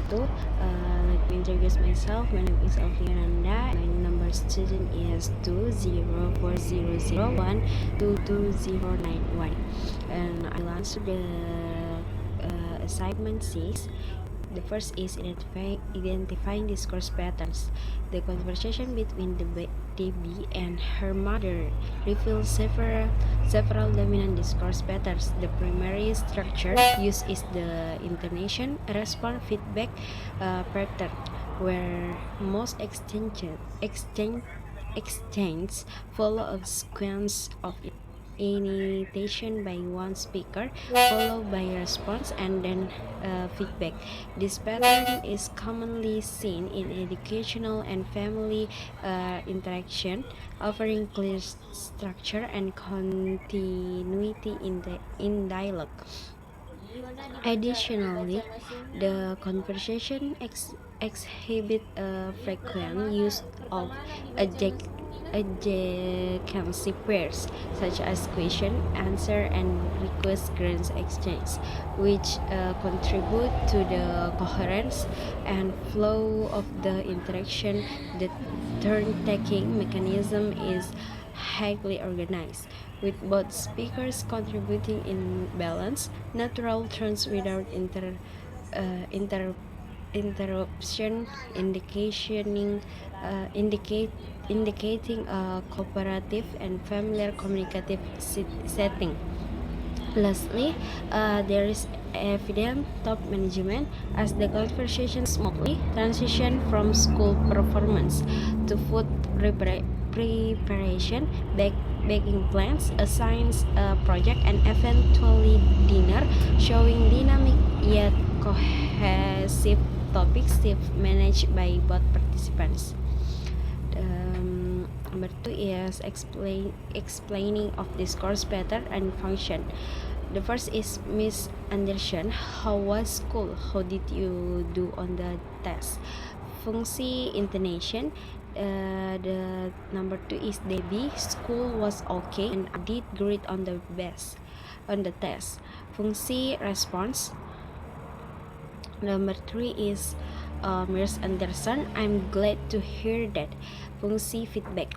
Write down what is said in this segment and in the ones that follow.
wabarakatuh. Let me introduce myself. My name is Alfiananda. My number student is 20400122091, and I will answer the assignment 6. The first is identifying discourse patterns. The conversation between Debbie and her mother reveals several dominant discourse patterns. The primary structure used is the intonation, response, feedback pattern, where most exchanges follow a sequence of initiation by one speaker, followed by a response, and then feedback. This pattern is commonly seen in educational and family interaction, offering clear structure and continuity in dialogue. Additionally, the conversation exhibit a frequent use of adjacency pairs, such as question, answer, and request grants exchange, which contribute to the coherence and flow of the interaction. The turn-taking mechanism is highly organized, with both speakers contributing in balance, natural turns without interruption, indicating a cooperative and familiar communicative setting. Lastly, there is evident top management, as the conversation smoothly transition from school performance to food preparation, baking plans, a science project, and eventually dinner, showing dynamic yet cohesive topics managed by both participants. Number 2 is explaining of discourse pattern and function. The first is Miss Anderson. How was school? How did you do on the test? Fungsi intonation. The number 2 is Debbie. School was okay and I did great on the test. Fungsi response. Number 3 is Miss Anderson. I'm glad to hear that. Fungsi feedback.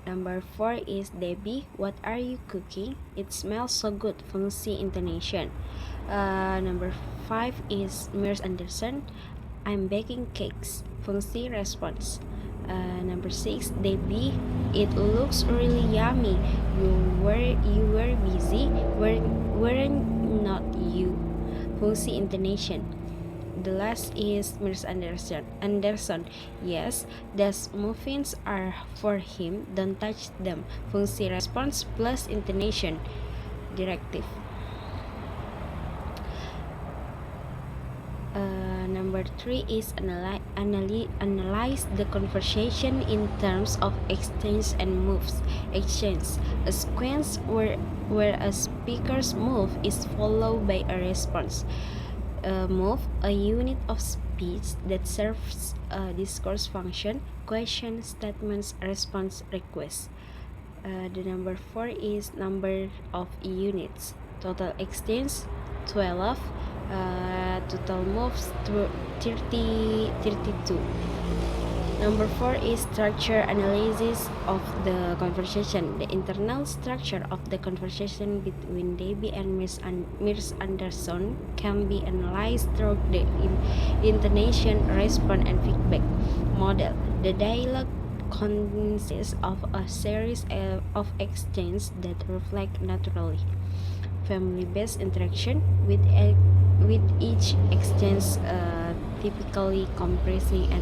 Number 4 is Debbie. What are you cooking? It smells so good. Fungsi intonation. Number 5 is Miss Anderson. I'm baking cakes. Fungsi response. Number 6, Debbie. It looks really yummy. You were busy. Weren't not you? Fungsi intonation. The last is Miss Anderson. Yes, those muffins are for him. Don't touch them. Fungsi response plus intonation. Directive. Number 3 is analyze the conversation in terms of exchange and moves. Exchange, a sequence where a speaker's move is followed by a response. Move, a unit of speech that serves a discourse function, question, statements, response, request. The number 4 is number of units. Total exchange 12. Total moves 32. Number 4 is structure analysis of the conversation. The internal structure of the conversation between Debbie and Miss Anderson can be analyzed through the intonation, response, and feedback model. The dialogue consists of a series of exchanges that reflect naturally family-based interaction, with each exchange typically comprising an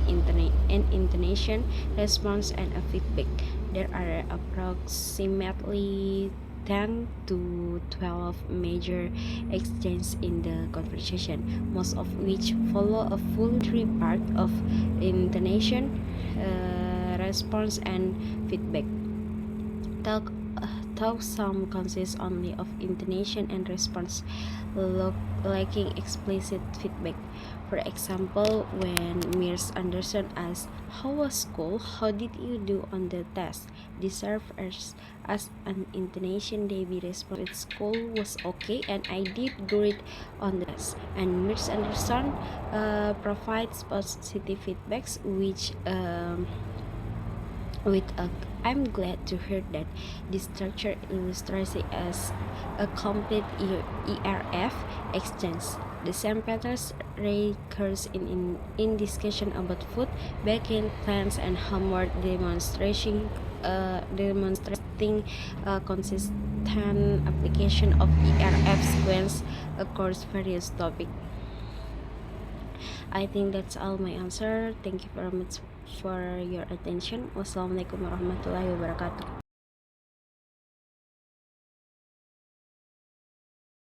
intonation, response, and a feedback. There are approximately 10 to 12 major exchanges in the conversation, most of which follow a full three-part of intonation, response, and feedback. Talk some consist only of intonation and response, lacking explicit feedback. For example, when Mirs Anderson asked, "How was school? How did you do on the test?" This served as an intonation. Debbie responded, "School was okay and I did great on the test." And Mirs Anderson provides positive feedbacks, which with a "I'm glad to hear that." This structure illustrates it as a complete ERF exchange. The same patterns recurs in discussion about food, baking, plants, and homework, demonstrating consistent application of ERF sequence across various topics. I think that's all my answer. Thank you very much for your attention. Wassalamualaikum warahmatullahi wabarakatuh.